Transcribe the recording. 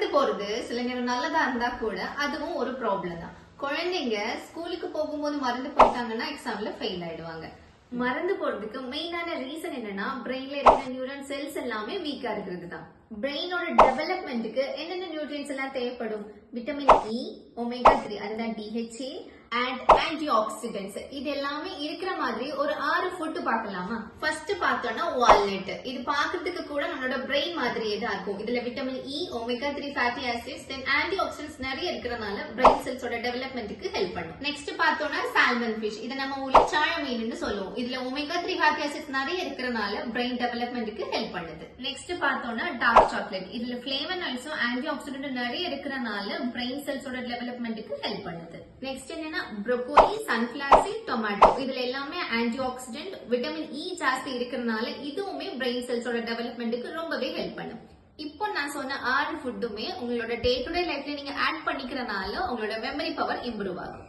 மறந்து போறது சில நேரம் நல்லதா இருந்தா கூட அதுவும் ஒரு ப்ராப்ளம் தான். குழந்தைங்க ஸ்கூலுக்கு போகும்போது மறந்து போயிட்டாங்கன்னா எக்ஸாம்ல ஃபெயில் ஆயிடுவாங்க. மறந்து போறதுக்கு மெயினான ரீசன் என்னன்னா பிரெயின்ல இருக்கிற நியூரான் செல்ஸ் எல்லாமே வீக்கா இருக்கிறது தான். பிரெயினோட டெவலப்மெண்ட்டுக்கு என்னென்ன நியூட்ரியன்ஸ் எல்லாம் தேவைப்படும்? விட்டமின் இ, ஒமேகா 3 அதுதான் DHA அண்ட் ஆன்டி ஆக்சிடென்ட்ஸ் இது எல்லாமே இருக்கிற மாதிரி ஒரு 6 ஃபுட் பார்க்கலாமா? ஃபர்ஸ்ட் பார்த்தோம்னா வால்நட். இது பார்க்கிறதுக்கு கூட நம்மளோட பிரெயின் மாதிரியே தான் இருக்கும். இதுல vitamin E, omega 3 fatty acids then antioxidants நிறைய இருக்கிறனால பிரெயின் செல்ஸோட டெவலப்மெண்ட்டுக்கு ஹெல்ப் பண்ணும். நெக்ஸ்ட் பார்த்தோம்னா சால்மன் ஃபிஷ். இதை நம்ம ஊர்ல சாழ மீன்னு சொல்லுவோம். இதுல ஒமேகா 3 ஃபேட்டி ஆசிட்ஸ் நிறைய இருக்கிறனால பிரெயின் டெவலப்மெண்ட்டுக்கு ஹெல்ப் பண்ணுது. நெக்ஸ்ட் பார்த்தோம்னா டார்க் சாக்லேட். இதுல ஃபிளேவனாய்ட்ஸும் ஆன்டி ஆக்சிடென்ட் நிறைய இருக்கிறனால பிரெயின் செல்ஸோட டெவலப்மெண்ட்டுக்கு ஹெல்ப் பண்ணுது. நெக்ஸ்ட் என்னன்னா ப்ரோக்கோலி, சன்ஃபிளவர் சீட், டொமேட்டோ இதுல எல்லாமே ஆன்டி ஆக்சிடென்ட் விட்டமின் இ ஜாஸ்தி இருக்கிறனால இதுவுமே பிரெயின் செல்ஸோட டெவலப்மெண்ட்டுக்கு ரொம்பவே ஹெல்ப் பண்ணும். இப்போ நான் சொன்ன 6 ஃபுட்டுமே உங்களோட டே டு டே லைஃப்ல நீங்க ஆட் பண்ணிக்கிறனால உங்களோட மெமரி பவர் இம்ப்ரூவ் ஆகும்.